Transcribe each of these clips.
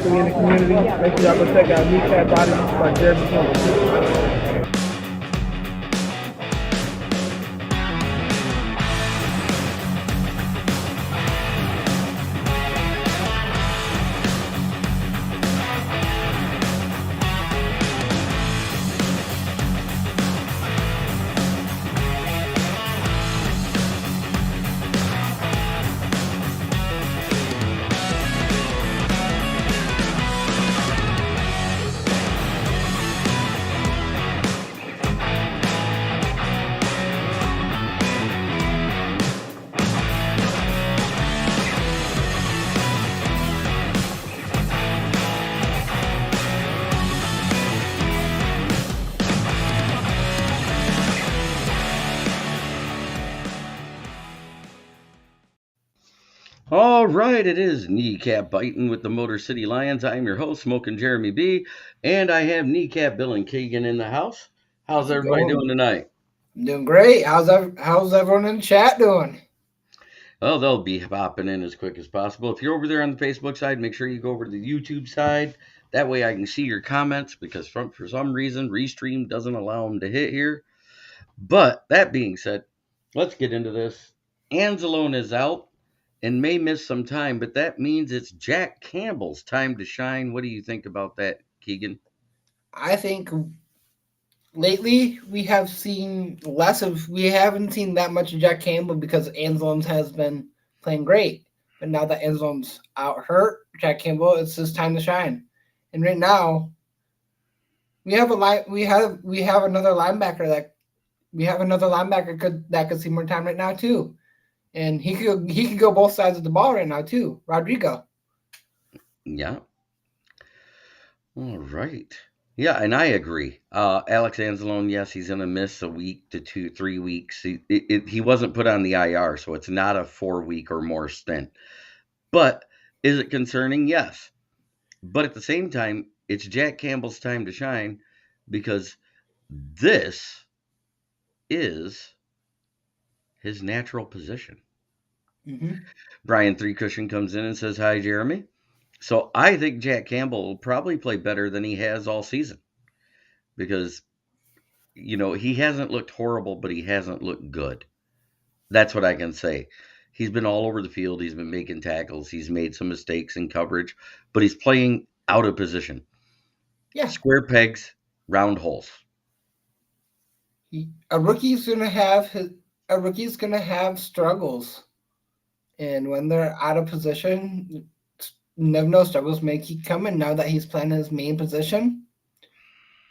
locally in the community. Make sure y'all go check out Kneecap Body by Jeremy Campbell. All right, it is Kneecap Biting with the Motor City Lions. I'm your host, Smoking Jeremy B, and I have Kneecap Bill and Keegan in the house. How's everybody doing tonight? I'm doing great. How's everyone in the chat doing? Well, they'll be hopping in as quick as possible. If you're over there on the Facebook side, make sure you go over to the YouTube side. That way I can see your comments because for some reason, Restream doesn't allow them to hit here. But that being said, let's get into this. Anzalone is out and may miss some time, but that means it's Jack Campbell's time to shine. What do you think about that, Keegan? I think lately we haven't seen that much of Jack Campbell because Anzalone has been playing great. But now that Anzalone's out hurt, Jack Campbell, it's his time to shine. And right now, we have another linebacker that could see more time right now too. And he could go both sides of the ball right now too. Rodrigo. Yeah. All right. Yeah, and I agree. Alex Anzalone, yes, he's going to miss a week to 3 weeks. He wasn't put on the IR, so it's not a 4-week or more stint. But is it concerning? Yes. But at the same time, it's Jack Campbell's time to shine because this is his natural position. Mm-hmm. Brian Three Cushion comes in and says, "Hi, Jeremy." So I think Jack Campbell will probably play better than he has all season because, he hasn't looked horrible, but he hasn't looked good. That's what I can say. He's been all over the field. He's been making tackles. He's made some mistakes in coverage, but he's playing out of position. Yeah. Square pegs, round holes. A rookie's gonna have struggles. And when they're out of position, no struggles may keep coming. Now that he's playing his main position,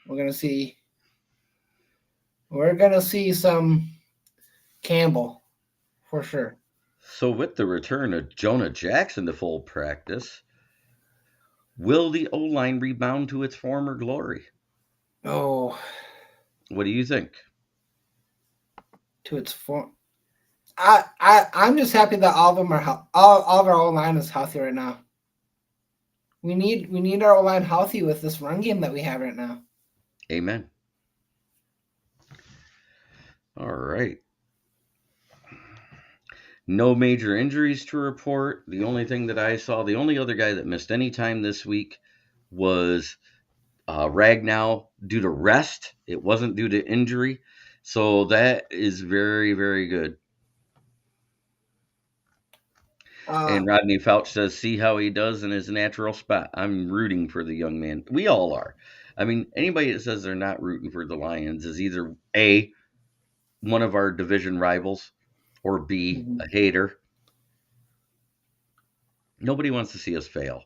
we're gonna see some Campbell for sure. So with the return of Jonah Jackson to full practice, will the O-line rebound to its former glory? Oh, what do you think? To its form. I'm just happy that all of them are all of our O-line is healthy right now. We need our O-line healthy with this run game that we have right now. Amen. All right. No major injuries to report. The only thing that I saw, the only other guy that missed any time this week was Ragnow due to rest. It wasn't due to injury. So that is very, very good. And Rodney Fouch says, see how he does in his natural spot. I'm rooting for the young man. We all are. I mean, anybody that says they're not rooting for the Lions is either A, one of our division rivals, or B, a hater. Nobody wants to see us fail.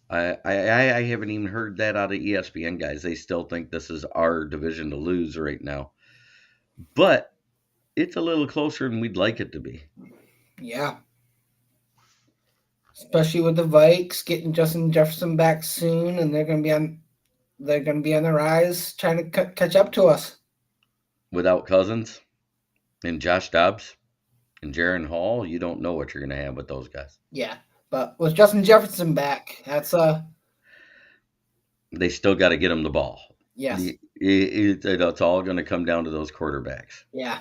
I haven't even heard that out of ESPN guys. They still think this is our division to lose right now. But it's a little closer than we'd like it to be. Yeah. Especially with the Vikes getting Justin Jefferson back soon, and they're going to be on the rise, trying to catch up to us. Without Cousins and Josh Dobbs and Jaron Hall, you don't know what you're going to have with those guys. Yeah, but with Justin Jefferson back, that's they still got to get him the ball. Yes, it's all going to come down to those quarterbacks. Yeah.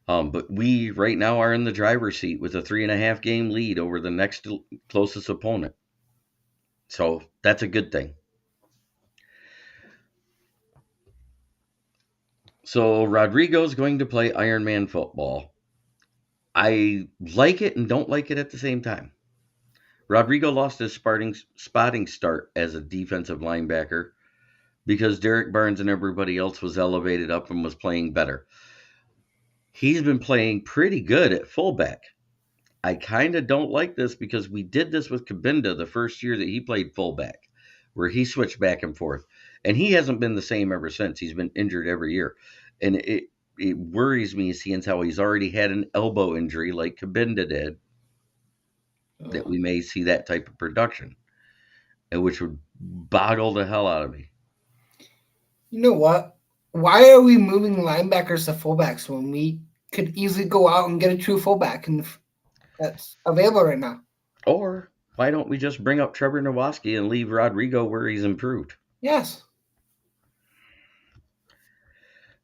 But we right now are in the driver's seat with a 3.5 game lead over the next closest opponent. So that's a good thing. So Rodrigo's going to play Ironman football. I like it and don't like it at the same time. Rodrigo lost his spotting start as a defensive linebacker because Derek Barnes and everybody else was elevated up and was playing better. He's been playing pretty good at fullback. I kind of don't like this because we did this with Cabinda the first year that he played fullback, where he switched back and forth. And he hasn't been the same ever since. He's been injured every year. And it worries me seeing how he's already had an elbow injury like Cabinda did, that we may see that type of production, and which would boggle the hell out of me. You know what? Why are we moving linebackers to fullbacks when we could easily go out and get a true fullback and that's available right now? Or why don't we just bring up Trevor Nowaske and leave Rodrigo where he's improved? Yes.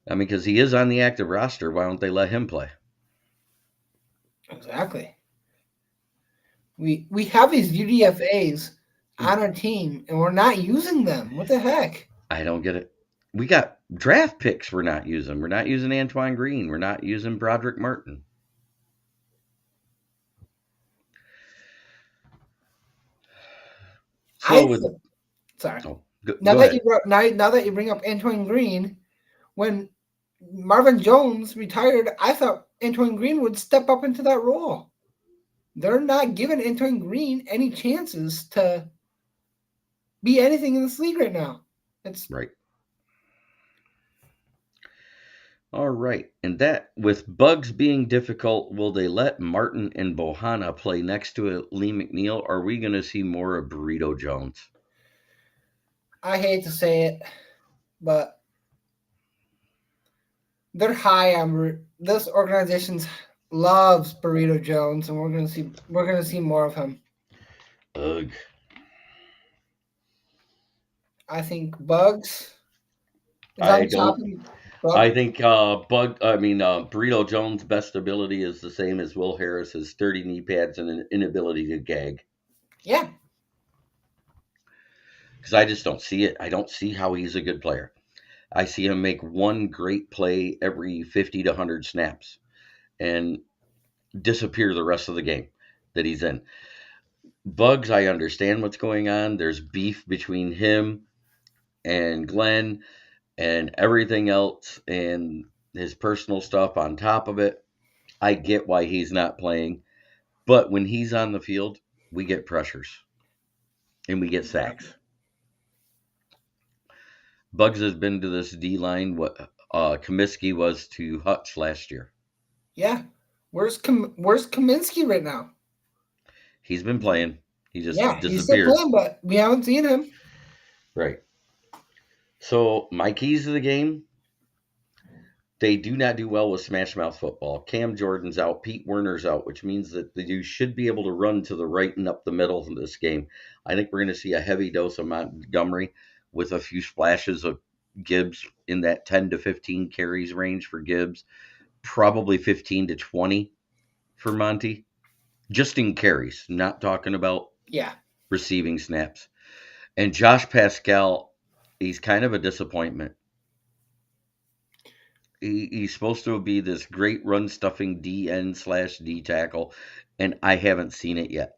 I mean, because he is on the active roster, why don't they let him play? Exactly. We have these UDFAs on our team and we're not using them. What the heck? I don't get it. We got draft picks we're not using. We're not using Antoine Green. We're not using Broderick Martin. Sorry. Go Now ahead. that you bring up Antoine Green, when Marvin Jones retired, I thought Antoine Green would step up into that role. They're not giving Antoine Green any chances to be anything in this league right now. It's Right. All right. And that, with bugs being difficult, will they let Martin and Bohanna play next to Lee McNeil? Or are we going to see more of Burrito Jones? I hate to say it, but they're high on this organization loves Burrito Jones, and we're gonna see more of him. Ugh. I think Bugs is I on top. I think Burrito Jones' best ability is the same as Will Harris's 30 knee pads and an inability to gag. Yeah. Because I just don't see it. I don't see how he's a good player. I see him make one great play every 50 to 100 snaps and disappear the rest of the game that he's in. Bugs, I understand what's going on. There's beef between him and Glenn and everything else and his personal stuff on top of it. I get why he's not playing. But when he's on the field, we get pressures and we get sacks. Bugs has been to this D line what Comiskey was to Hutch last year. Yeah. Where's Kaminsky right now? He's been playing. He just He's still disappeared. playing, but we haven't seen him. Right. So my keys to the game, they do not do well with smash mouth football. Cam Jordan's out. Pete Werner's out, which means that you should be able to run to the right and up the middle in this game. I think we're going to see a heavy dose of Montgomery with a few splashes of Gibbs in that 10 to 15 carries range for Gibbs. Probably 15 to 20 for Monty. Just in carries, not talking about receiving snaps. And Josh Pascal, he's kind of a disappointment. He's supposed to be this great run stuffing DN/D tackle, and I haven't seen it yet.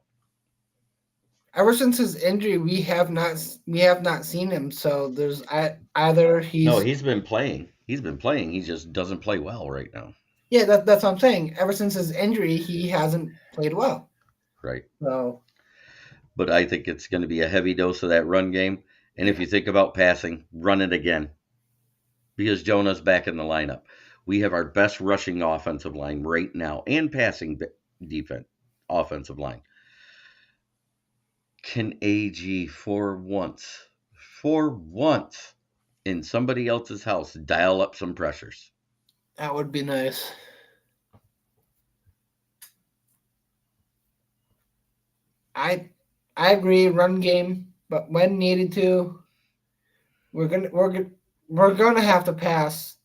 Ever since his injury, we have not seen him. So there's either he's been playing. He's been playing. He just doesn't play well right now. Yeah, that's what I'm saying. Ever since his injury, he hasn't played well. Right. So, but I think it's going to be a heavy dose of that run game. And if you think about passing, run it again. Because Jonah's back in the lineup. We have our best rushing offensive line right now and passing defense offensive line. Can AG for once in somebody else's house dial up some pressures? That would be nice. I agree, run game, but when needed to, we're gonna have to pass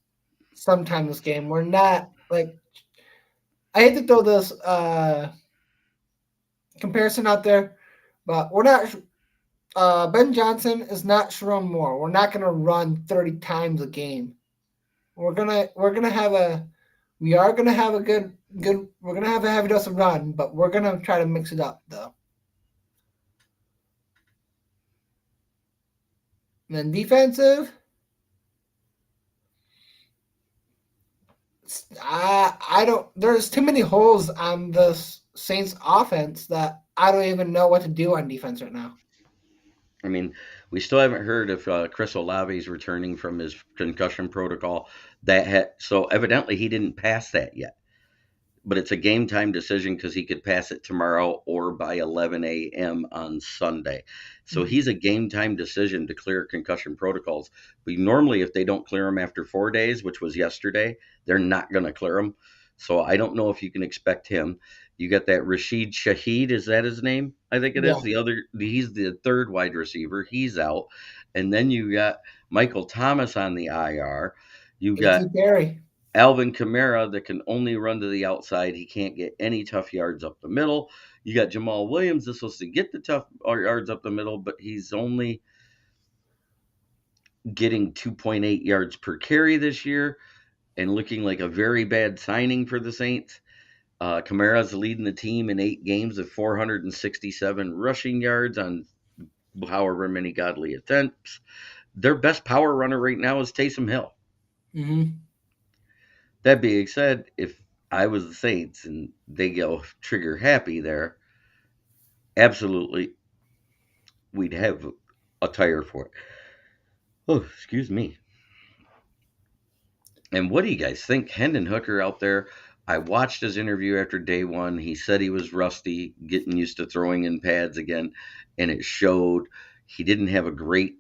sometime this game. We're not like, I hate to throw this comparison out there, but we're not Ben Johnson is not Sharon Moore. We're not gonna run 30 times a game. We are gonna have a we're gonna have a heavy dose of run, but we're gonna try to mix it up though. And then defensive, I don't. There's too many holes on the Saints offense that I don't even know what to do on defense right now. I mean, we still haven't heard if Chris Olave is returning from his concussion protocol. So evidently he didn't pass that yet. But it's a game time decision because he could pass it tomorrow or by 11 a.m. on Sunday. So he's a game time decision to clear concussion protocols. But normally, if they don't clear him after 4 days, which was yesterday, they're not going to clear him. So I don't know if you can expect him. You got that Rashid Shaheed, is that his name? I think it is. He's the third wide receiver. He's out. And then you got Michael Thomas on the IR. You got Barry. Alvin Kamara that can only run to the outside. He can't get any tough yards up the middle. You got Jamal Williams that's supposed to get the tough yards up the middle, but he's only getting 2.8 yards per carry this year and looking like a very bad signing for the Saints. Kamara's leading the team in 8 games of 467 rushing yards on however many godly attempts. Their best power runner right now is Taysom Hill. Mm-hmm. That being said, if I was the Saints and they go trigger happy there, absolutely, we'd have a tire for it. Oh, excuse me. And what do you guys think? Hendon Hooker out there, I watched his interview after day one. He said he was rusty, getting used to throwing in pads again, and it showed. He didn't have a great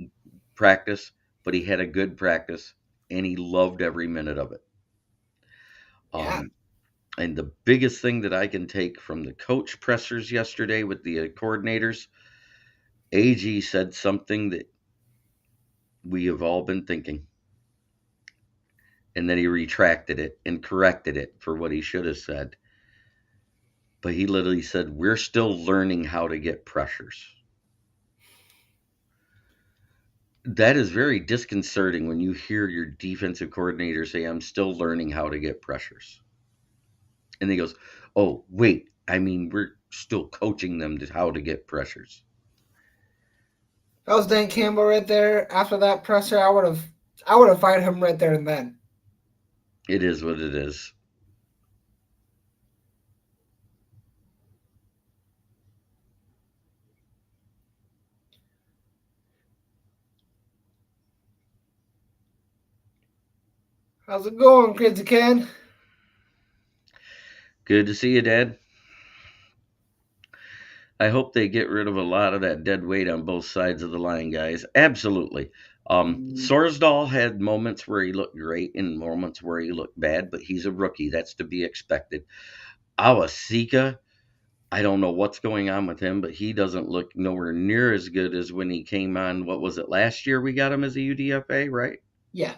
practice, but he had a good practice, and he loved every minute of it. Yeah. And the biggest thing that I can take from the coach pressers yesterday with the coordinators, AG said something that we have all been thinking. And then he retracted it and corrected it for what he should have said. But he literally said, we're still learning how to get pressures. That is very disconcerting when you hear your defensive coordinator say, I'm still learning how to get pressures. And he goes, oh, wait, I mean, we're still coaching them to how to get pressures. That was Dan Campbell right there. After that presser, I would have fired him right there and then. It is what it is. How's it going, Crazy Ken? Good to see you, Dad. I hope they get rid of a lot of that dead weight on both sides of the line, guys. Absolutely. Sorsdahl had moments where he looked great and moments where he looked bad, but he's a rookie. That's to be expected. Awasika, I don't know what's going on with him, but he doesn't look nowhere near as good as when he came on. What was it, last year we got him as a UDFA, right? Yeah.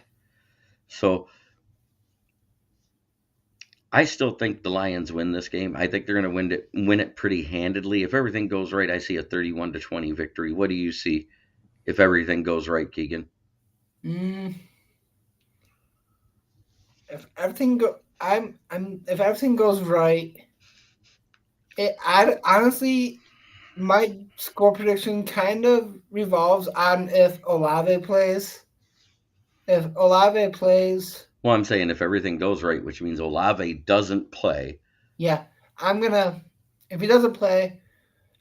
So I still think the Lions win this game. I think they're going to win it pretty handedly. If everything goes right, I see a 31-20 victory. What do you see if everything goes right, Keegan? If everything if everything goes right, I honestly, my score prediction kind of revolves on if Olave plays. If Olave plays, well, I'm saying if everything goes right, which means Olave doesn't play. Yeah, if he doesn't play,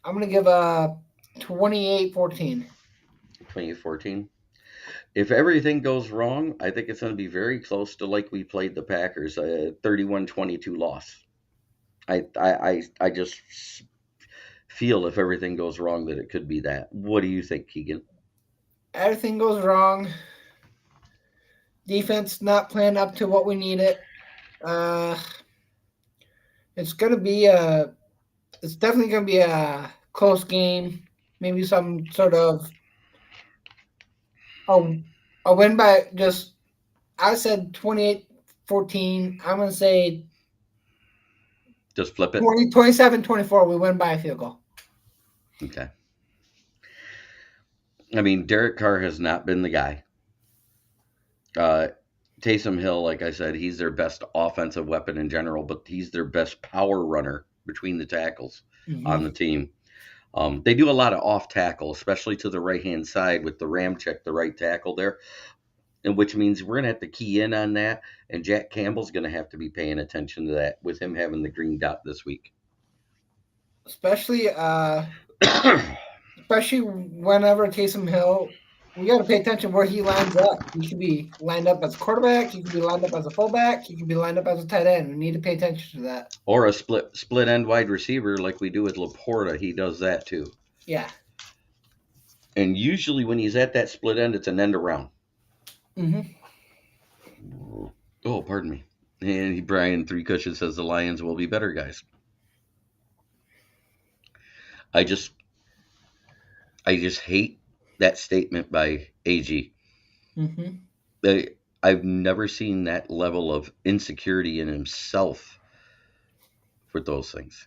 I'm gonna give a 28-14. 28-14. If everything goes wrong, I think it's going to be very close to like we played the Packers, a 31-22 loss. I just feel if everything goes wrong that it could be that. What do you think, Keegan? Everything goes wrong. Defense not playing up to what we need it. It's definitely gonna be a close game. Maybe some sort of a win by just. I said 28-14. I'm gonna say just flip it. 27-24. We win by a field goal. Okay. I mean, Derek Carr has not been the guy. Taysom Hill, like I said, he's their best offensive weapon in general, but he's their best power runner between the tackles on the team. They do a lot of off tackle, especially to the right hand side with the ram check, the right tackle there, and which means we're gonna have to key in on that. And Jack Campbell's gonna have to be paying attention to that with him having the green dot this week. Especially whenever Taysom Hill, we got to pay attention where he lines up. He could be lined up as a quarterback. He could be lined up as a fullback. He could be lined up as a tight end. We need to pay attention to that. Or a split end wide receiver like we do with Laporta. He does that too. Yeah. And usually when he's at that split end, it's an end around. Oh, pardon me. And Brian Three Cushion says the Lions will be better, guys. I just hate that statement by AG. I've never seen that level of insecurity in himself for those things.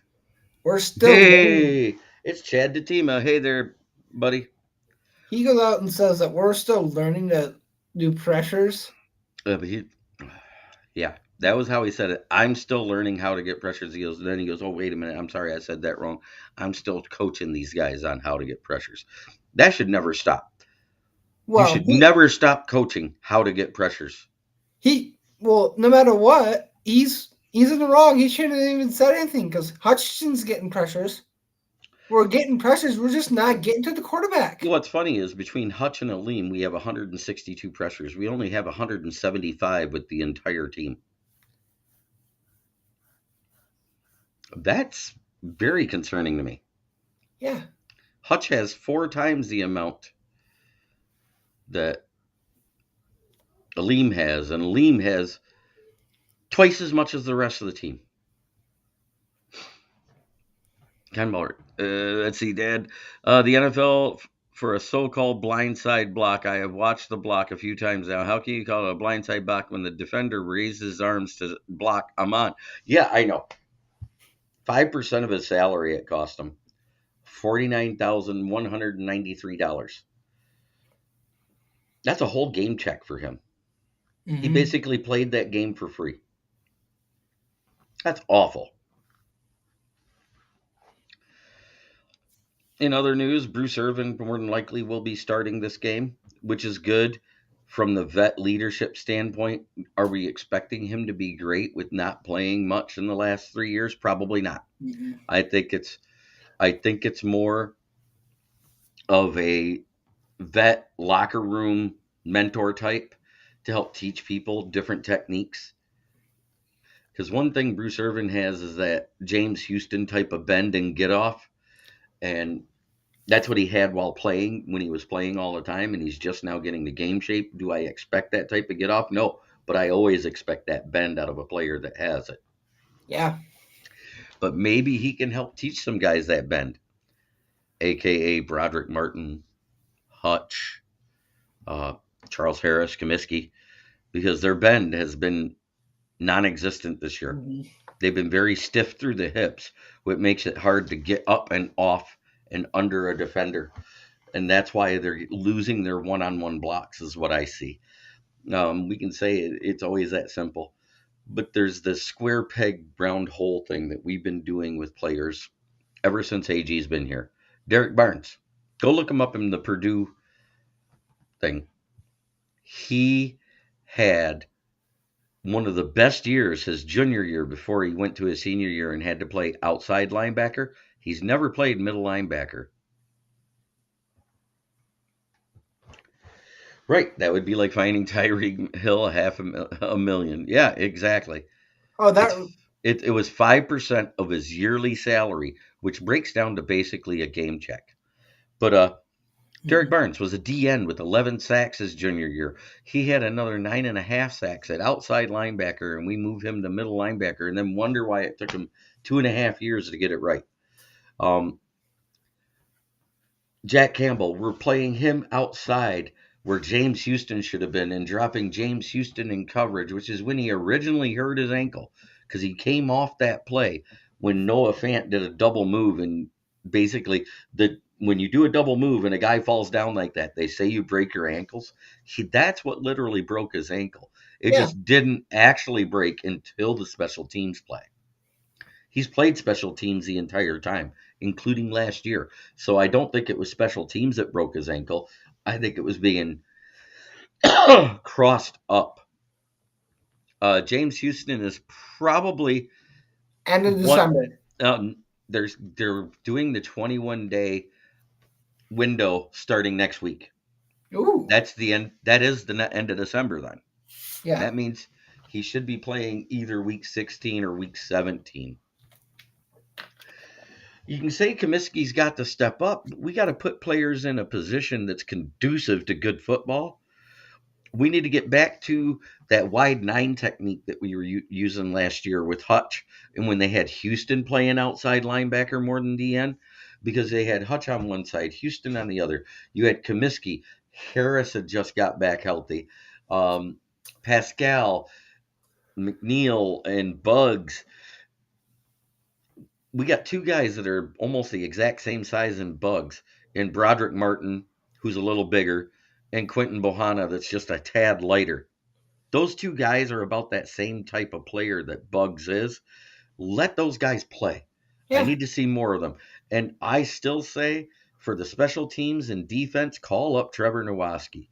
We're still Hey, it's Chad Datima. Hey there, buddy. He goes out and says that we're still learning to do pressures. Yeah, that was how he said it. I'm still learning how to get pressures. Then he goes, oh, wait a minute. I'm sorry, I said that wrong. I'm still coaching these guys on how to get pressures. That should never stop. Well, you should never stop coaching how to get pressures. No matter what, he's in the wrong. He shouldn't have even said anything because Hutchinson's getting pressures. We're getting pressures. We're just not getting to the quarterback. What's funny is between Hutch and Oline, we have 162 pressures. We only have 175 with the entire team. That's very concerning to me. Yeah. Hutch has 4 times the amount that Oline has, and Oline has twice as much as the rest of the team. Let's see, Dad. The NFL for a so-called blindside block. I have watched the block a few times now. How can you call it a blindside block when the defender raises his arms to block Amon? Yeah, I know. 5% of his salary it cost him. $49,193. That's a whole game check for him. He basically played that game for free. That's awful. In other news, Bruce Irvin more than likely will be starting this game, which is good from the vet leadership standpoint. Are we expecting him to be great with not playing much in the last 3 years? Probably not. I think it's more of a vet locker room mentor type to help teach people different techniques. Because one thing Bruce Irvin has is that James Houston type of bend and get off. And that's what he had while playing, when he was playing all the time, and he's just now getting the game shape. Do I expect that type of get off? No, but I always expect that bend out of a player that has it. Yeah. But maybe he can help teach some guys that bend, a.k.a. Broderick Martin, Hutch, Charles Harris, Comiskey, because their bend has been non-existent this year. They've been very stiff through the hips, which makes it hard to get up and off and under a defender. And that's why they're losing their one-on-one blocks, is what I see. We can say it's always that simple. But there's this square peg, round hole thing that we've been doing with players ever since AG's been here. Derek Barnes. Go look him up in the Purdue thing. He had one of the best years his junior year before he went to his senior year and had to play outside linebacker. He's never played middle linebacker. Right, that would be like finding Tyreek Hill $500,000. Yeah, exactly. Oh, it was 5% of his yearly salary, which breaks down to basically a game check. But Derek Barnes was a DN with 11 sacks his junior year. He had another 9.5 sacks at outside linebacker, and we moved him to middle linebacker, and then wonder why it took him 2.5 years to get it right. Jack Campbell, we're playing him outside where James Houston should have been, and dropping James Houston in coverage, which is when he originally hurt his ankle, because he came off that play when Noah Fant did a double move, and basically the when you do a double move and a guy falls down like that, they say you break your ankles. That's what literally broke his ankle. It Yeah. just didn't actually break until the special teams play. He's played special teams the entire time, including last year. So I don't think it was special teams that broke his ankle. I think it was being crossed up. James Houston is probably End of one. December. They're doing the 21-day window starting next week. Ooh. That's the end. That is the end of December. Then Yeah. that means he should be playing either week 16 or week 17. You can say Comiskey's got to step up. But we got to put players in a position that's conducive to good football. We need to get back to that wide 9 technique that we were using last year with Hutch, and when they had Houston playing outside linebacker more than DN, because they had Hutch on one side, Houston on the other. You had Comiskey. Harris had just got back healthy. Pascal, McNeil, and Bugs. We got 2 guys that are almost the exact same size in Bugs, and Broderick Martin, who's a little bigger, and Quentin Bohanna, that's just a tad lighter. Those 2 guys are about that same type of player that Bugs is. Let those guys play. Yeah. I need to see more of them. And I still say, for the special teams and defense, call up Trevor Nowaske.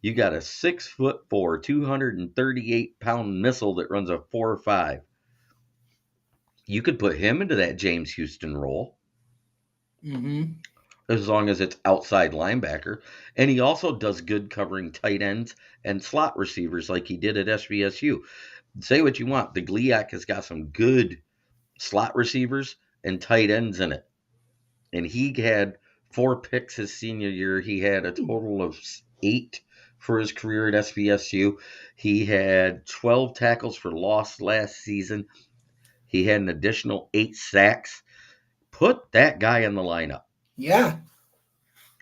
You got a 6'4", 238-pound missile that runs a 4.5. You could put him into that James Houston role. Mm-hmm. As long as it's outside linebacker. And he also does good covering tight ends and slot receivers like he did at SVSU. Say what you want. The Gliac has got some good slot receivers and tight ends in it. And he had 4 picks his senior year. He had a total of 8 for his career at SVSU. He had 12 tackles for loss last season. He had an additional 8 sacks. Put that guy in the lineup. Yeah.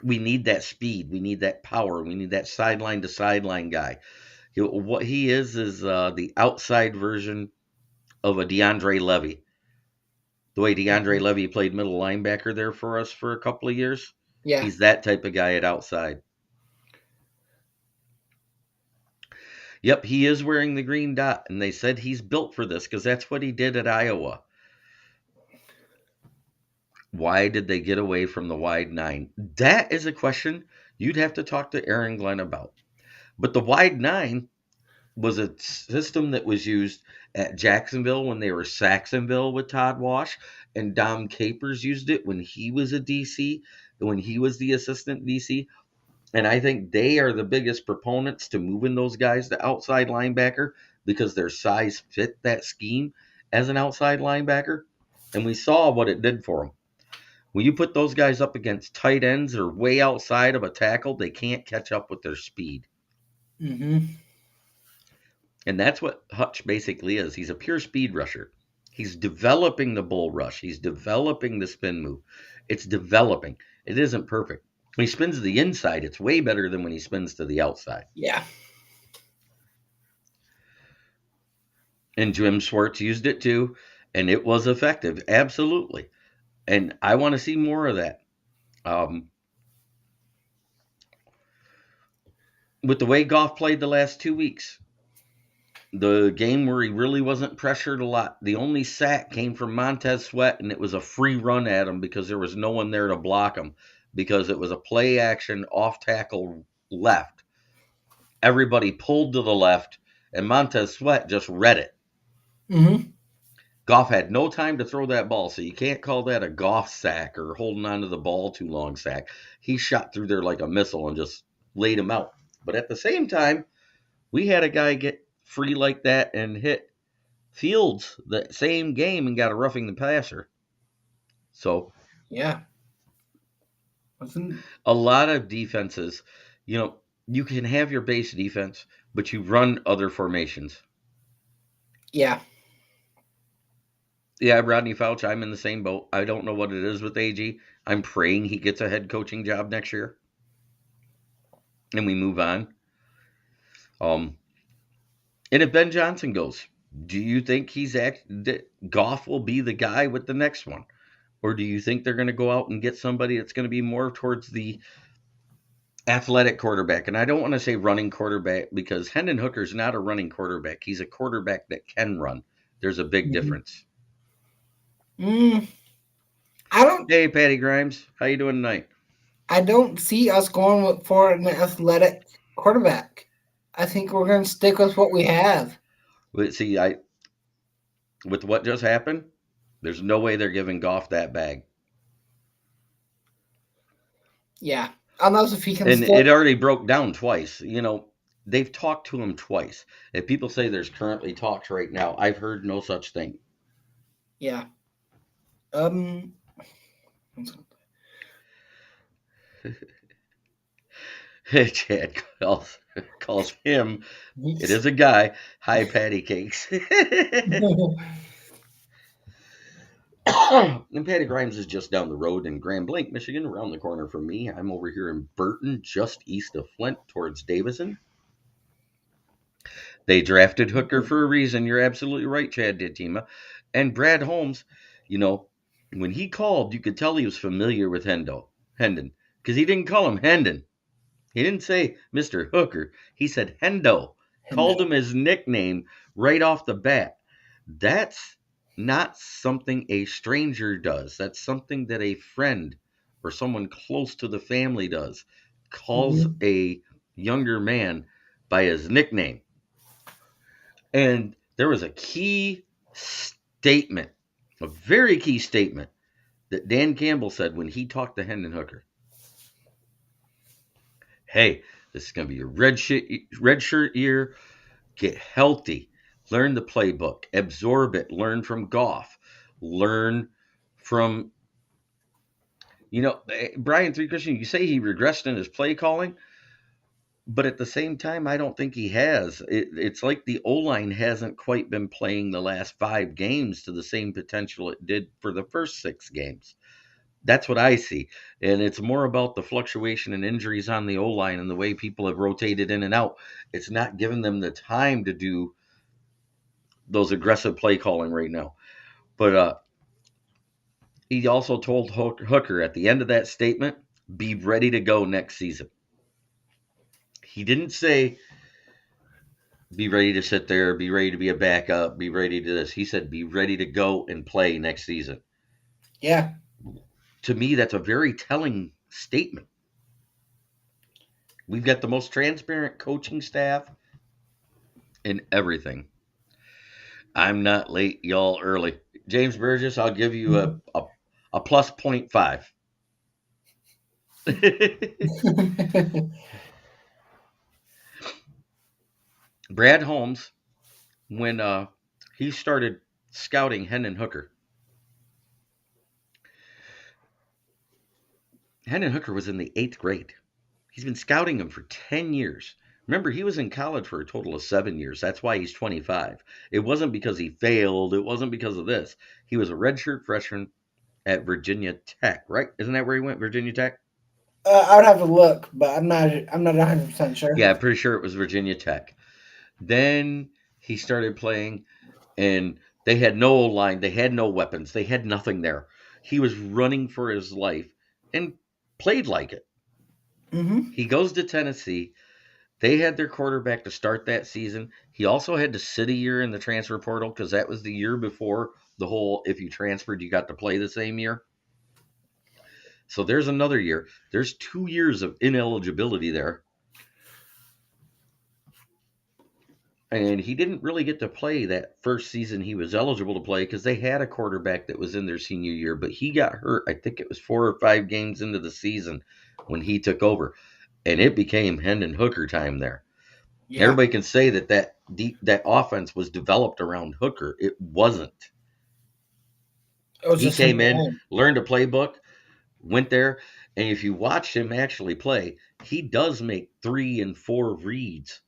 We need that speed. We need that power. We need that sideline to sideline guy. What he is the outside version of a DeAndre Levy. The way DeAndre Levy played middle linebacker there for us for a couple of years. Yeah. He's that type of guy at outside. Yep, he is wearing the green dot, and they said he's built for this because that's what he did at Iowa. Why did they get away from the wide 9? That is a question you'd have to talk to Aaron Glenn about. But the wide 9 was a system that was used at Jacksonville when they were Saxonville with Todd Wash, and Dom Capers used it when he was a DC, when he was the assistant DC. And I think they are the biggest proponents to moving those guys to outside linebacker because their size fit that scheme as an outside linebacker. And we saw what it did for them. When you put those guys up against tight ends or way outside of a tackle, they can't catch up with their speed. Mm-hmm. And that's what Hutch basically is. He's a pure speed rusher. He's developing the bull rush. He's developing the spin move. It's developing. It isn't perfect. When he spins to the inside, it's way better than when he spins to the outside. Yeah. And Jim Schwartz used it too, and it was effective. Absolutely. And I want to see more of that. With the way Goff played the last 2 weeks, the game where he really wasn't pressured a lot, the only sack came from Montez Sweat, and it was a free run at him because there was no one there to block him because it was a play action off tackle left. Everybody pulled to the left, and Montez Sweat just read it. Mm-hmm. Goff had no time to throw that ball, so you can't call that a Goff sack or holding on to the ball too long sack. He shot through there like a missile and just laid him out. But at the same time, we had a guy get free like that and hit Fields the same game and got a roughing the passer. So, yeah. A lot of defenses, you can have your base defense, but you run other formations. Yeah. Yeah, Rodney Fauch, I'm in the same boat. I don't know what it is with AG. I'm praying he gets a head coaching job next year. And we move on. And if Ben Johnson goes, do you think Goff will be the guy with the next one? Or do you think they're going to go out and get somebody that's going to be more towards the athletic quarterback? And I don't want to say running quarterback because Hendon Hooker's not a running quarterback. He's a quarterback that can run. There's a big difference. I don't. Hey, Patty Grimes, how you doing tonight? I don't see us going for an athletic quarterback. I think we're going to stick with what we have. But see, with what just happened, there's no way they're giving Goff that bag. Yeah, unless if he can. And it already broke down twice. You know, they've talked to him twice. If people say there's currently talks right now, I've heard no such thing. Yeah. Chad calls him. It is a guy. Hi, patty cakes. And Patty Grimes is just down the road in Grand Blanc, Michigan, around the corner from me. I'm over here in Burton, just east of Flint, towards Davison. They drafted Hooker for a reason. You're absolutely right, Chad Dittima. And Brad Holmes, you know, when he called, you could tell he was familiar with Hendon, because he didn't call him Hendon. He didn't say Mr. Hooker. He said Hendo. Called him his nickname right off the bat. That's not something a stranger does. That's something that a friend or someone close to the family does. Calls a younger man by his nickname. And there was a key statement, a very key statement, that Dan Campbell said when he talked to Hendon Hooker. Hey, this is going to be a red shirt year. Get healthy. Learn the playbook. Absorb it. Learn from Goff. Learn from, Brian 3 Christian, you say he regressed in his play calling, but at the same time, I don't think he has. It's like the Oline hasn't quite been playing the last 5 games to the same potential it did for the first 6 games. That's what I see. And it's more about the fluctuation and injuries on the O-line and the way people have rotated in and out. It's not giving them the time to do those aggressive play calling right now. But he also told Hooker at the end of that statement, be ready to go next season. He didn't say, be ready to sit there, be ready to be a backup, be ready to this. He said, be ready to go and play next season. Yeah. To me, that's a very telling statement. We've got the most transparent coaching staff and everything. I'm not late, y'all early. James Burgess, I'll give you a plus 0.5. Brad Holmes, when he started scouting Hendon Hooker, Hendon Hooker was in the 8th grade. He's been scouting him for 10 years. Remember, he was in college for a total of 7 years. That's why he's 25. It wasn't because he failed. It wasn't because of this. He was a redshirt freshman at Virginia Tech, right? Isn't that where he went, Virginia Tech? I would have to look, but I'm not 100% sure. Yeah, I'm pretty sure it was Virginia Tech. Then he started playing, and they had no O-line. They had no weapons. They had nothing there. He was running for his life and played like it. Mm-hmm. He goes to Tennessee. They had their quarterback to start that season. He also had to sit a year in the transfer portal because that was the year before the whole, if you transferred, you got to play the same year. So there's another year. There's 2 years of ineligibility there. And he didn't really get to play that first season he was eligible to play because they had a quarterback that was in their senior year, but he got hurt. I think it was 4 or 5 games into the season when he took over. And it became Hendon Hooker time there. Yeah. Everybody can say that offense was developed around Hooker. It wasn't. He came in, learned a playbook, went there, and if you watch him actually play, he does make 3 and 4 reads.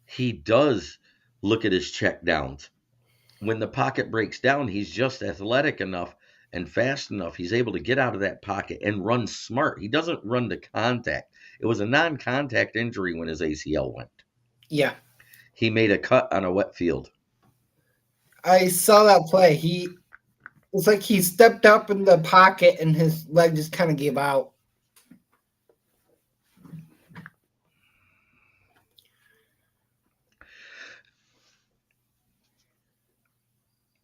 He does look at his check downs. When the pocket breaks down, he's just athletic enough and fast enough. He's able to get out of that pocket and run smart. He doesn't run to contact. It was a non-contact injury when his ACL went. Yeah. He made a cut on a wet field. I saw that play. He It's like he stepped up in the pocket and his leg just kind of gave out.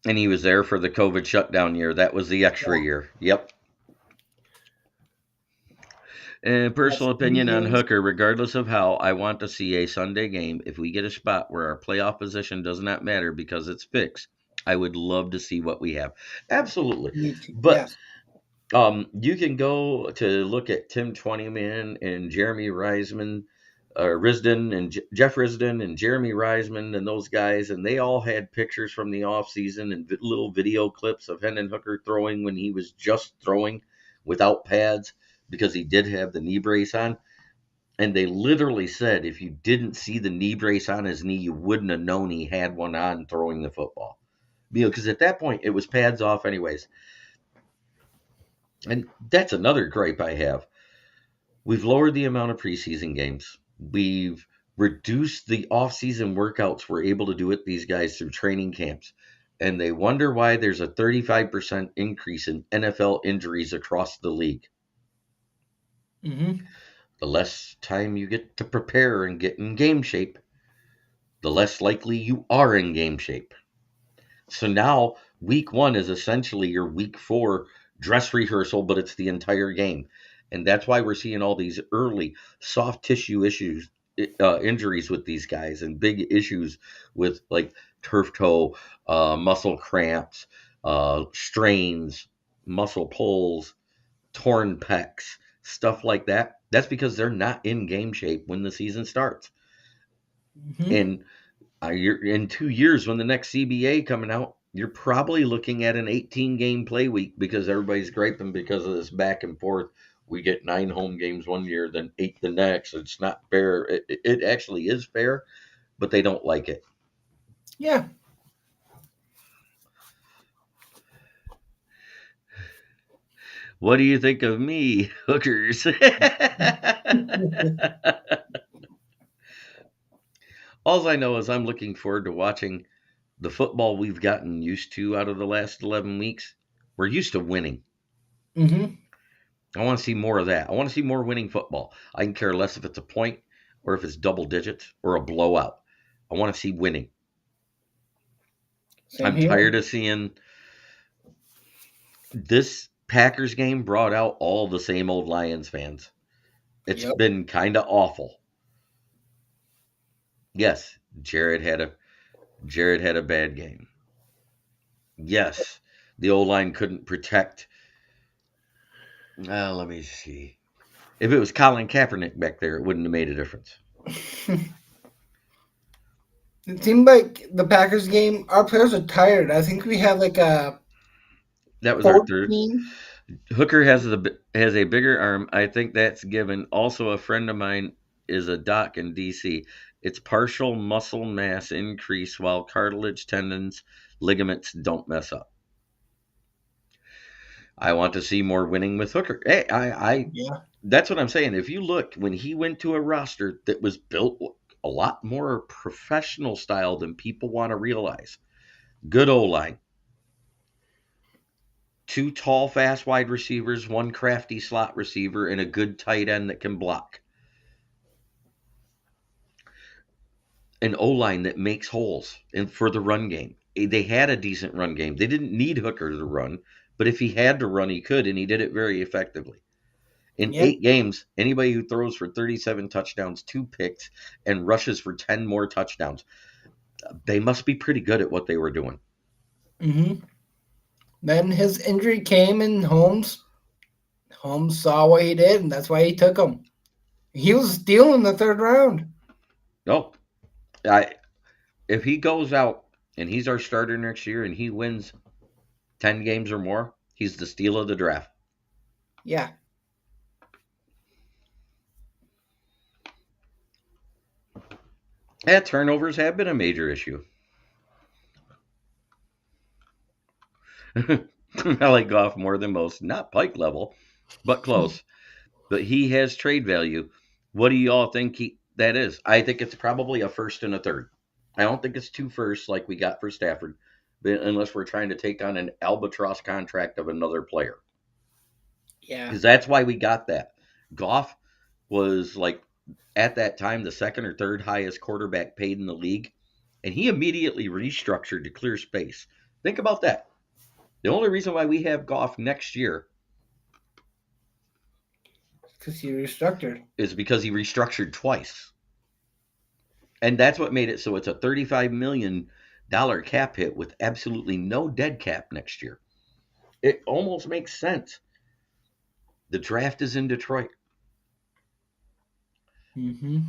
And he was there for the COVID shutdown year. That was the extra year. Yep. And personal opinion on Hooker, regardless of how, I want to see a Sunday game. If we get a spot where our playoff position does not matter because it's fixed, I would love to see what we have. Absolutely. But Yes. you can go to look at Tim Twentyman and Jeremy Reisman, Risden and Jeff Risden and Jeremy Reisman and those guys, and they all had pictures from the off season and little video clips of Hendon Hooker throwing when he was just throwing without pads because he did have the knee brace on. And they literally said if you didn't see the knee brace on his knee, you wouldn't have known he had one on throwing the football. Because at that point, it was pads off anyways. And that's another gripe I have. We've lowered the amount of preseason games. We've reduced the off-season workouts we're able to do with these guys through training camps. And they wonder why there's a 35% increase in NFL injuries across the league. Mm-hmm. The less time you get to prepare and get in game shape, the less likely you are in game shape. So now week 1 is essentially your week 4 dress rehearsal, but it's the entire game. And that's why we're seeing all these early soft tissue injuries with these guys, and big issues with like turf toe, muscle cramps, strains, muscle pulls, torn pecs, stuff like that. That's because they're not in game shape when the season starts. Mm-hmm. And you're in 2 years when the next CBA coming out, you're probably looking at an 18-game play week because everybody's griping because of this back and forth. We get 9 home games one year, then 8 the next. It's not fair. It actually is fair, but they don't like it. Yeah. What do you think of me, hookers? All I know is I'm looking forward to watching the football we've gotten used to out of the last 11 weeks. We're used to winning. Mm-hmm. I want to see more of that. I want to see more winning football. I can care less if it's a point or if it's double digits or a blowout. I want to see winning. I'm tired of seeing this Packers game brought out all the same old Lions fans. It's been kind of awful. Yes, Jared had a bad game. Yes, the Oline couldn't protect. Let me see. If it was Colin Kaepernick back there, it wouldn't have made a difference. It seemed like the Packers game, our players are tired. I think we had like a. That was 14. Our third. Hooker has a bigger arm. I think that's given. Also, a friend of mine is a doc in DC. It's partial muscle mass increase while cartilage, tendons, ligaments don't mess up. I want to see more winning with Hooker. Hey, that's what I'm saying. If you look, when he went to a roster that was built a lot more professional style than people want to realize. Good O-line. 2 tall, fast wide receivers, 1 crafty slot receiver, and a good tight end that can block. An O-line that makes holes for the run game. They had a decent run game. They didn't need Hooker to run, but if he had to run, he could, and he did it very effectively. In 8 games, anybody who throws for 37 touchdowns, 2 picks, and rushes for 10 more touchdowns, they must be pretty good at what they were doing. Mm-hmm. Then his injury came, and Holmes saw what he did, and that's why he took him. He was stealing the 3rd round. No. If he goes out and he's our starter next year and he wins 10 games or more, he's the steal of the draft. Yeah. Yeah, turnovers have been a major issue. I like Goff more than most. Not Pike level, but close. But he has trade value. What do you all think that is? I think it's probably a 1st and a 3rd. I don't think it's 2 firsts like we got for Stafford. unless we're trying to take on an albatross contract of another player. Yeah. Because that's why we got that. Goff was like at that time the second or third highest quarterback paid in the league, and he immediately restructured to clear space. Think about that. The only reason why we have Goff next year Because he restructured. is because he restructured twice. And that's what made it so it's a $35 million cap hit with absolutely no dead cap next year. It almost makes sense. The draft is in Detroit. Mm-hmm.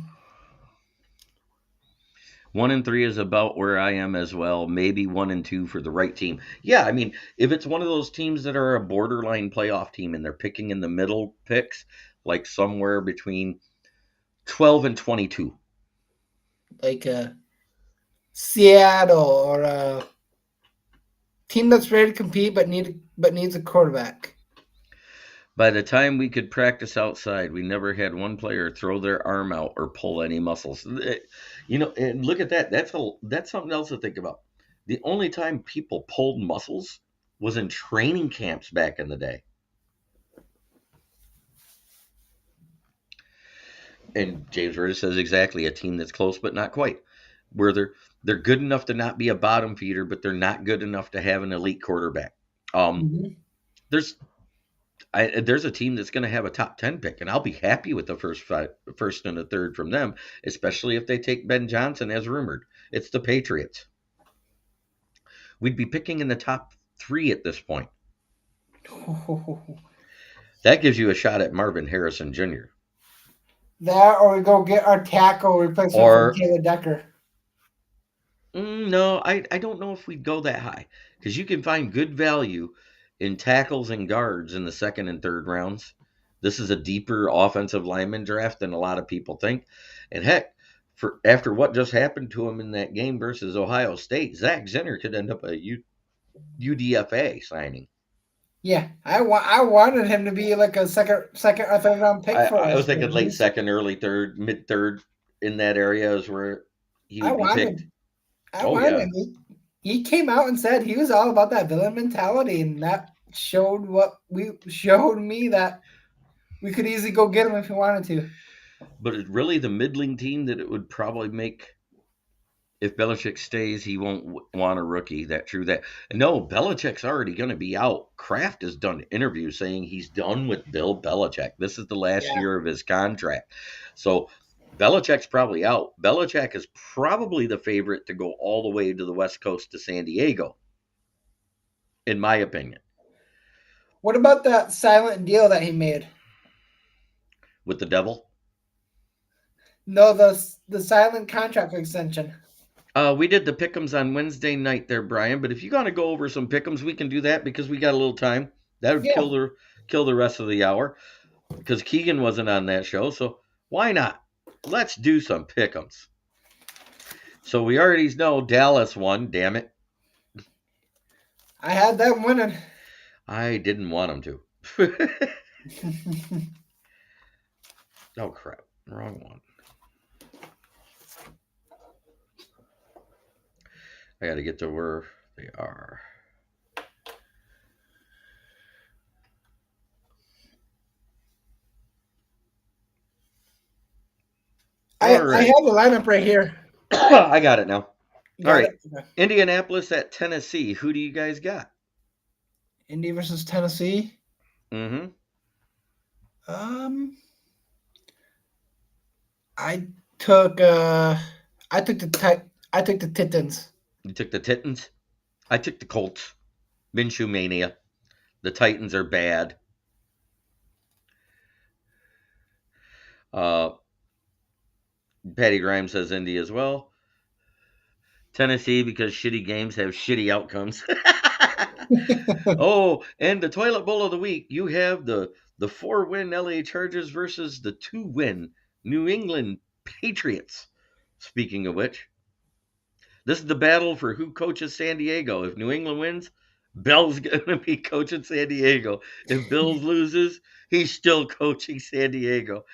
1-3 is about where I am as well. Maybe 1-2 for the right team. Yeah, I mean, if it's one of those teams that are a borderline playoff team and they're picking in the middle picks, like somewhere between 12 and 22. Like Seattle or a team that's ready to compete but needs a quarterback. By the time we could practice outside, we never had one player throw their arm out or pull any muscles. And look at that. That's something else to think about. The only time people pulled muscles was in training camps back in the day. And James Verdes says exactly, a team that's close but not quite. Where they're good enough to not be a bottom feeder, but they're not good enough to have an elite quarterback. There's a team that's going to have a top 10 pick, and I'll be happy with the first and a third from them, especially if they take Ben Johnson as rumored. It's the Patriots. We'd be picking in the top 3 at this point. That gives you a shot at Marvin Harrison Jr. That, or we go get our tackle replacement from Taylor Decker. No, I don't know if we'd go that high, because you can find good value in tackles and guards in the second and third rounds. This is a deeper offensive lineman draft than a lot of people think. And heck, after what just happened to him in that game versus Ohio State, Zach Zenner could end up a UDFA signing. Yeah, I wanted him to be like a second or third round pick for us. I was thinking late second, early third, mid third, in that area is where he would be picked. I wanted him. He came out and said he was all about that villain mentality, and that showed me that we could easily go get him if we wanted to. But it's really the middling team that it would probably make. If Belichick stays, he won't want a rookie. No, Belichick's already going to be out. Kraft has done interviews saying he's done with Bill Belichick. This is the last year of his contract. So Belichick's probably out. Belichick is probably the favorite to go all the way to the West Coast to San Diego, in my opinion. What about that silent deal that he made? With the devil? No, the silent contract extension. We did the pick'ems on Wednesday night there, Brian. But if you got to go over some pick'ems, we can do that because we got a little time. That would kill the rest of the hour because Keegan wasn't on that show. So why not? Let's do some pick'ems. So we already know Dallas won. Damn it! I had them winning. I didn't want them to. Oh crap! Wrong one. I got to get to where they are. I have the lineup right here. I got it now. All right. Okay. Indianapolis at Tennessee. Who do you guys got? Indy versus Tennessee. Mm-hmm. I took the Titans. You took the Titans? I took the Colts. Minshew Mania. The Titans are bad. Patty Grimes says Indy as well. Tennessee because shitty games have shitty outcomes. Oh, and the toilet bowl of the week. You have the 4-win LA Chargers versus the 2-win New England Patriots. Speaking of which, this is the battle for who coaches San Diego. If New England wins, Bell's going to be coaching San Diego. If Bills loses, he's still coaching San Diego.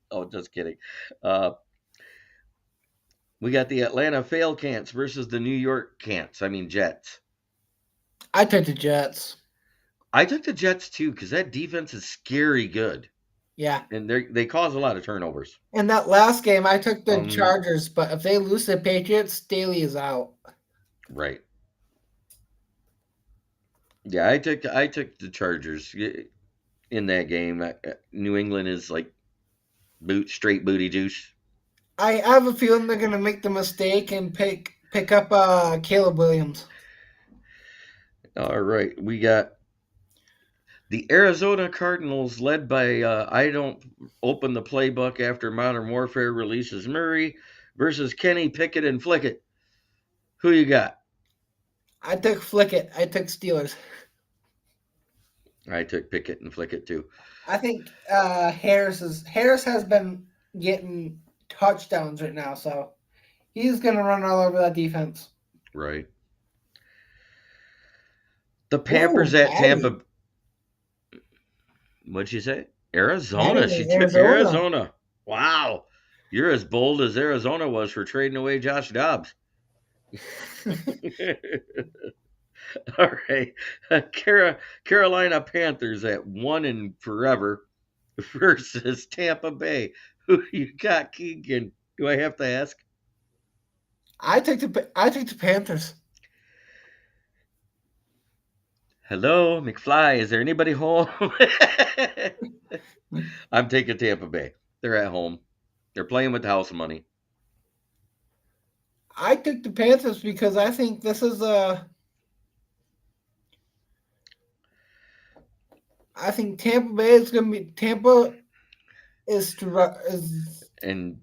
Oh, just kidding. We got the Atlanta Fail Cants versus the New York Jets. I took the Jets. I took the Jets too because that defense is scary good. Yeah. And they cause a lot of turnovers. In that last game, I took the Chargers, but if they lose to the Patriots, Staley is out. Right. Yeah, I took the Chargers in that game. New England is like straight booty juice. I have a feeling they're going to make the mistake and pick up Caleb Williams. All right, we got the Arizona Cardinals, led by I don't open the playbook after Modern Warfare releases Murray, versus Kenny Pickett and Flickett. Who you got? I took Flickett. I took Steelers. I took Pickett and Flickett too. I think Harris has been getting touchdowns right now, so he's going to run all over that defense. Right. The Pampers at Tampa. What'd she say? Arizona. She took Arizona. Wow. You're as bold as Arizona was for trading away Josh Dobbs. All right. Carolina Panthers at 1 and forever versus Tampa Bay. Who you got, Keegan? Do I have to ask? I took the Panthers. Hello, McFly. Is there anybody home? I'm taking Tampa Bay. They're at home. They're playing with house money. I took the Panthers because I think this is I think Tampa Bay is going to be Tampa is and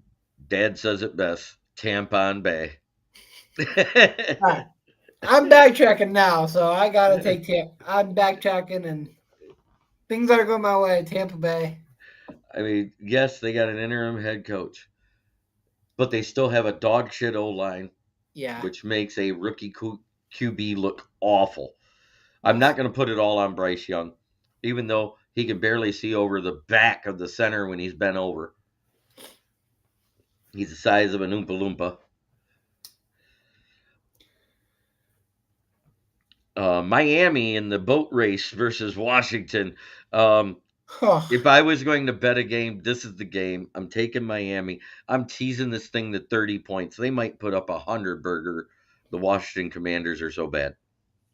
Dad says it best. Tampon Bay. Right. I'm backtracking now, so I gotta take I'm backtracking, and things are going my way. Tampa Bay. I mean, yes, they got an interim head coach, but they still have a dog shit Oline. Yeah. Which makes a rookie QB look awful. I'm not going to put it all on Bryce Young, even though he can barely see over the back of the center when he's bent over. He's the size of an Oompa Loompa. Miami in the boat race versus Washington. If I was going to bet a game, this is the game. I'm taking Miami. I'm teasing this thing to 30 points. They might put up 100 burger. The Washington Commanders are so bad.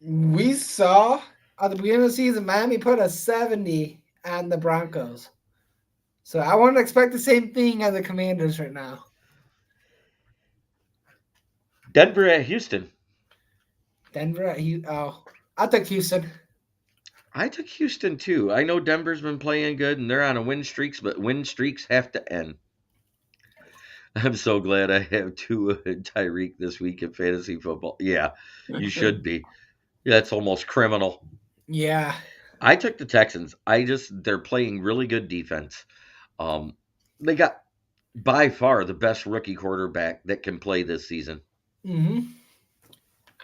We saw at the beginning of the season, Miami put a 70 on the Broncos. So I wouldn't expect the same thing as the Commanders right now. Denver at Houston. I took Houston. I took Houston too. I know Denver's been playing good and they're on a win streaks, but win streaks have to end. I'm so glad I have Tua and Tyreek this week in fantasy football. Yeah, you should be. That's almost criminal. Yeah. I took the Texans. They're playing really good defense. They got by far the best rookie quarterback that can play this season. Mm-hmm.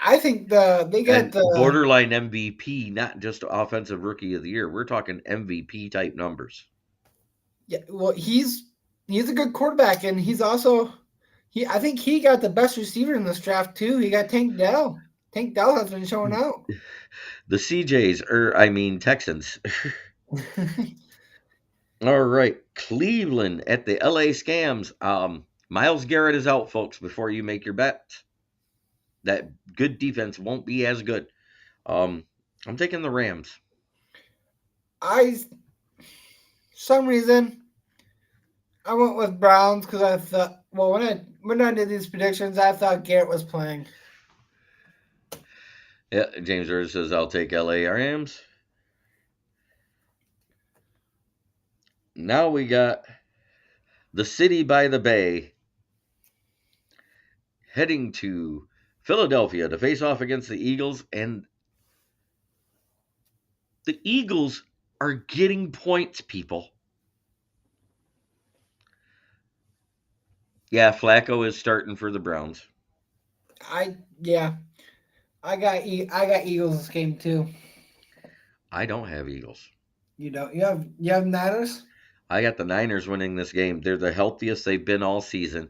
I think they got the borderline MVP, not just offensive rookie of the year. We're talking MVP type numbers. Yeah, well, he's a good quarterback, and he's also I think he got the best receiver in this draft too. He got Tank Dell. Tank Dell has been showing out. The Texans. All right, Cleveland at the LA Scams. Myles Garrett is out, folks. Before you make your bets, that good defense won't be as good. I'm taking the Rams. Some reason I went with Browns because I thought, well, when I did these predictions, I thought Garrett was playing. Yeah, James Earl says I'll take LA Rams. Now we got the city by the bay heading to Philadelphia to face off against the Eagles, and the Eagles are getting points, people. Yeah, Flacco is starting for the Browns. I got Eagles this game too. I don't have Eagles. You don't? You have Niners? I got the Niners winning this game. They're the healthiest they've been all season.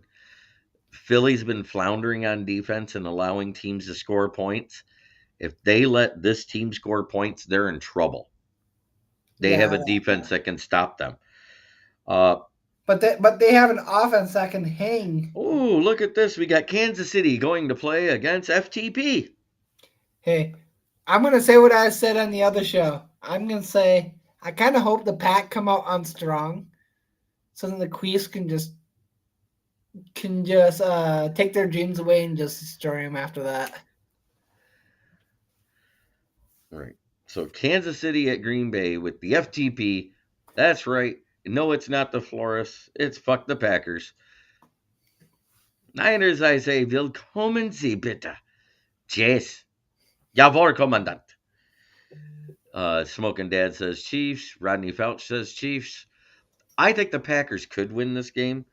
Philly's been floundering on defense and allowing teams to score points. If they let this team score points, they're in trouble. They have Yeah, a defense that can stop them. Uh, but they have an offense that can hang. oh, look at this. We got Kansas City going to play against FTP. Hey, I'm gonna say what I said on the other show. I'm gonna say I kind of hope the Pack come out on strong, so then the Queefs can just take their dreams away and just destroy them after that. Right. So Kansas City at Green Bay with the FTP. That's right. No, it's not the Florists. It's fuck the Packers. Niners, I say, willkommen Sie bitte. Yes. Jawohl, Kommandant. Smoking Dad says Chiefs. Rodney Felch says Chiefs. I think the Packers could win this game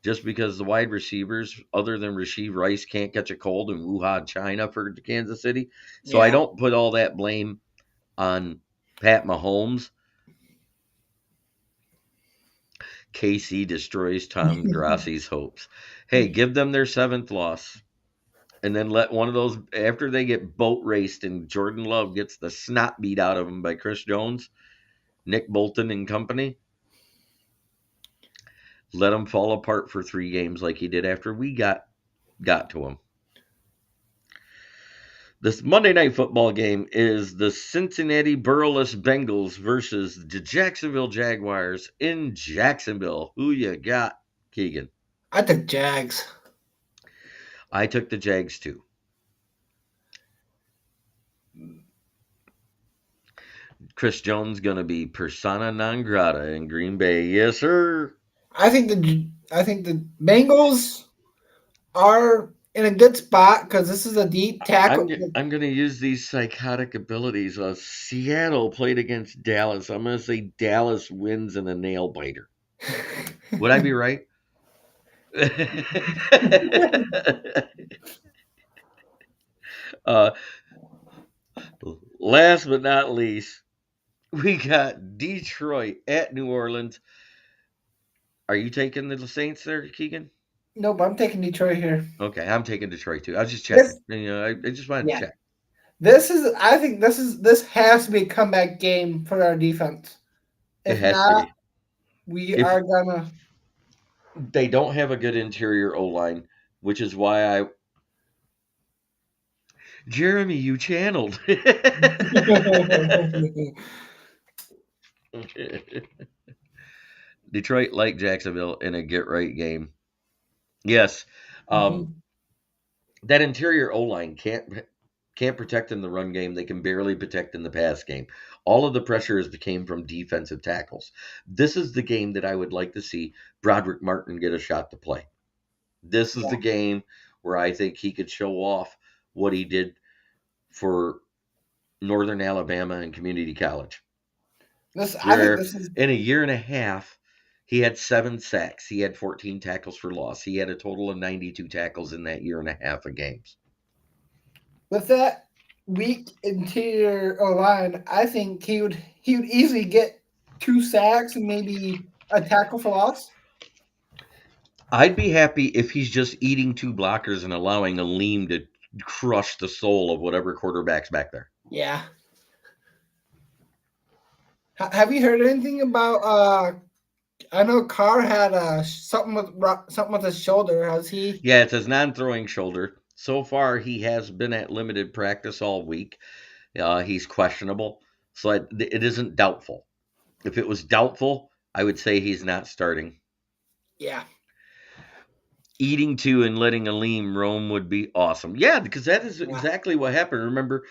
just because the wide receivers, other than Rasheed Rice, can't catch a cold in Wuhan, China for Kansas City. So I don't put all that blame on Pat Mahomes. KC destroys Tom Grassi's hopes. Hey, give them their 7th loss. And then let one of those, after they get boat raced and Jordan Love gets the snot beat out of him by Chris Jones, Nick Bolton and company, let him fall apart for 3 games like he did after we got to him. This Monday Night Football game is the Cincinnati Burless Bengals versus the Jacksonville Jaguars in Jacksonville. Who you got, Keegan? I took Jags. I took the Jags too. Chris Jones going to be persona non grata in Green Bay. Yes, sir. I think the Bengals are in a good spot because this is a deep tackle. I'm going to use these psychotic abilities. Seattle played against Dallas. I'm going to say Dallas wins in a nail biter. Would I be right? Last but not least, we got Detroit at New Orleans. Are you taking the Saints there, Keegan? Nope, I'm taking Detroit here. Okay, I'm taking Detroit too. I was just checking. I just wanted to check. I think this has to be a comeback game for our defense. If not, we are gonna. They don't have a good interior O-line, which is why Jeremy, you channeled. Detroit, like Jacksonville, in a get-right game. Yes. That interior O-line can't protect in the run game. They can barely protect in the pass game. All of the pressures came from defensive tackles. This is the game that I would like to see Broderick Martin get a shot to play. This is the game where I think he could show off what he did for Northern Alabama and Community College. In a year and a half, he had 7 sacks. He had 14 tackles for loss. He had a total of 92 tackles in that year and a half of games. With that weak interior line, I think he would easily get 2 sacks and maybe a tackle for loss. I'd be happy if he's just eating 2 blockers and allowing Oline to crush the soul of whatever quarterback's back there. Yeah. Have you heard anything about? I know Carr had something with his shoulder. Has he? Yeah, it's his non-throwing shoulder. So far, he has been at limited practice all week. He's questionable, so it isn't doubtful. If it was doubtful, I would say he's not starting. Yeah. Eating 2 and letting Oline roam would be awesome. Yeah, because that is exactly what happened. Remember,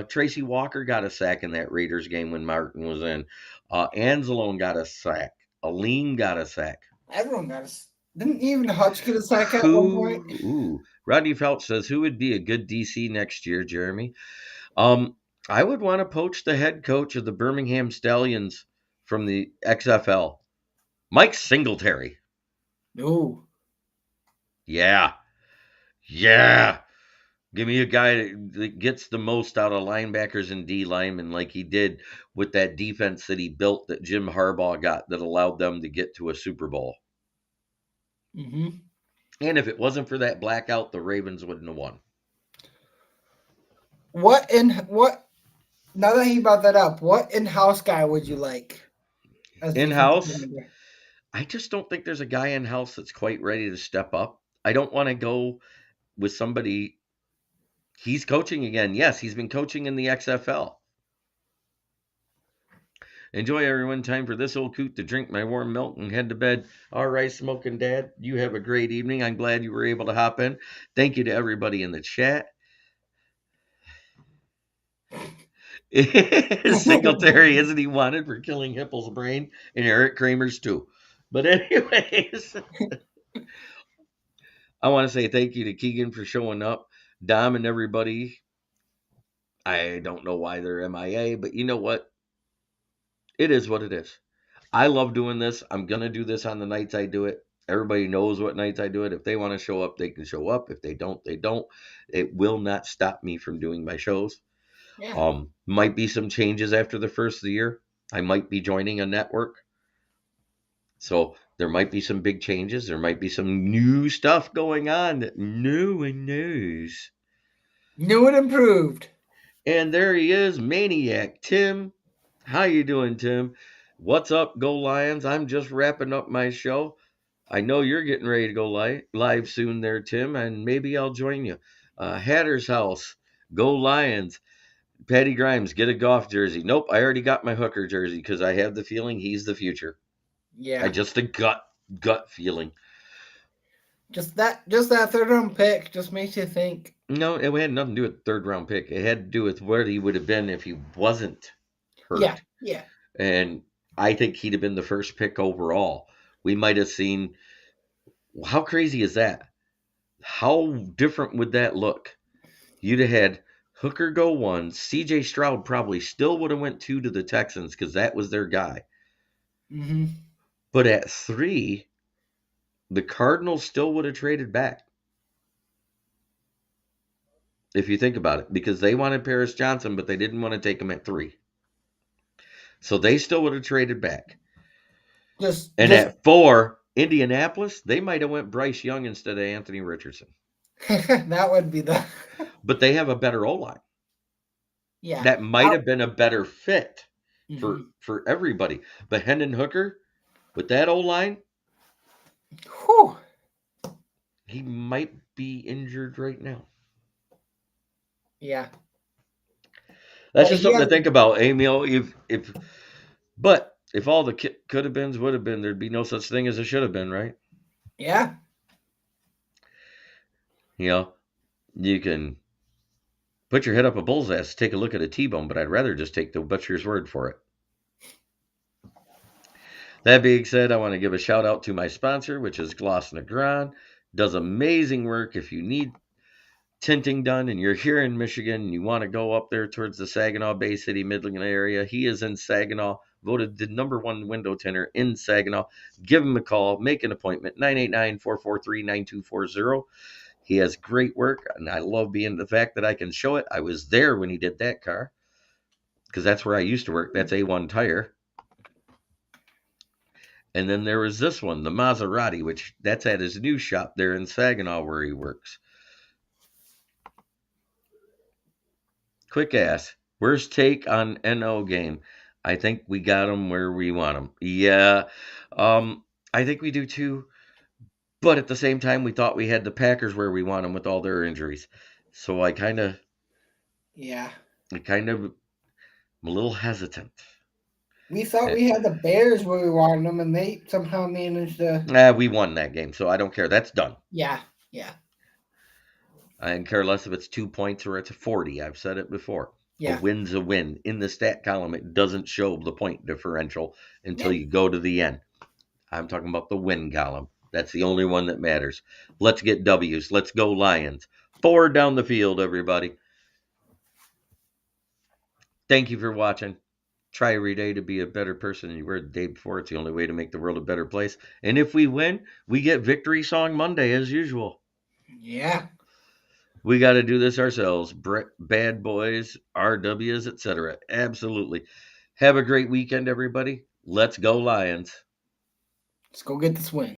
Tracy Walker got a sack in that Raiders game when Martin was in. Anzalone got a sack. Oline got a sack. Everyone got a sack. Didn't even Hutch get a sack at one point? Ooh. Rodney Felch says, who would be a good DC next year, Jeremy? I would want to poach the head coach of the Birmingham Stallions from the XFL, Mike Singletary. No. Yeah. Give me a guy that gets the most out of linebackers and D linemen like he did with that defense that he built that Jim Harbaugh got that allowed them to get to a Super Bowl. Mm-hmm. And if it wasn't for that blackout, the Ravens wouldn't have won. Now that he brought that up, what in-house guy would you like as defensive In-house, coordinator? I just don't think there's a guy in-house that's quite ready to step up. I don't want to go with somebody. He's coaching again. Yes, he's been coaching in the XFL. Enjoy, everyone. Time for this old coot to drink my warm milk and head to bed. All right, Smoking Dad, you have a great evening. I'm glad you were able to hop in. Thank you to everybody in the chat. Singletary, isn't he wanted for killing Hipple's brain? And Eric Kramer's too. But anyways, I want to say thank you to Keegan for showing up. Dom and everybody. I don't know why they're MIA, but you know what? It is what it is. I love doing this. I'm going to do this on the nights I do it. Everybody knows what nights I do it. If they want to show up, they can show up. If they don't, they don't. It will not stop me from doing my shows. Yeah. Might be some changes after the first of the year. I might be joining a network. So there might be some big changes. There might be some new stuff going on that no one knows. New and improved. And there he is, Maniac Tim. How you doing, Tim? What's up, Go Lions? I'm just wrapping up my show. I know you're getting ready to go live soon there, Tim, and maybe I'll join you. Hatter's House, Go Lions. Patty Grimes, get a Goff jersey. Nope, I already got my Hooker jersey because I have the feeling he's the future. Yeah. Just a gut feeling. Just that third round pick just makes you think. No, it had nothing to do with the third round pick. It had to do with where he would have been if he wasn't hurt. Yeah. And I think he'd have been the first pick overall. We might have seen. How crazy is that? How different would that look? You'd have had Hooker go 1. CJ Stroud probably still would have went 2 to the Texans because that was their guy. Mm-hmm. But at 3, the Cardinals still would have traded back. If you think about it, because they wanted Paris Johnson, but they didn't want to take him at 3. So they still would have traded back. At 4, Indianapolis, they might have went Bryce Young instead of Anthony Richardson. That would be the. But they have a better O-line. Yeah. That might have been a better fit Mm-hmm. for everybody. But Hendon Hooker, with that O-line, Whew. he might be injured right now. Yeah. That's just something to think about, Emil. But if all the could have beens would have been, there'd be no such thing as a should have been, right? Yeah. You can put your head up a bull's ass to take a look at a T-bone, but I'd rather just take the butcher's word for it. That being said, I want to give a shout out to my sponsor, which is Gloss Negron. Does amazing work. If you need tinting done and you're here in Michigan and you want to go up there towards the Saginaw Bay City, Midland area, he is in Saginaw, voted the #1 window tinter in Saginaw. Give him a call, make an appointment, 989-443-9240. He has great work, and I love being the fact that I can show it. I was there when he did that car, because that's where I used to work. That's A1 Tire. And then there was this one, the Maserati, which that's at his new shop there in Saginaw where he works. Quick ask, worst take on NO game? I think we got him where we want him. Yeah, I think we do too. But at the same time, we thought we had the Packers where we want them with all their injuries. So I kind of am a little hesitant. We thought we had the Bears where we wanted them, and they somehow managed to. We won that game, so I don't care. That's done. Yeah. I care less if it's 2 points or it's 40. I've said it before. Yeah. A win's a win. In the stat column, it doesn't show the point differential until you go to the end. I'm talking about the win column. That's the only one that matters. Let's get W's. Let's go Lions. 4 down the field, everybody. Thank you for watching. Try every day to be a better person than you were the day before. It's the only way to make the world a better place. And if we win, we get Victory Song Monday as usual. Yeah. We got to do this ourselves. Bad boys, RWs, etc. Absolutely. Have a great weekend, everybody. Let's go Lions. Let's go get this win.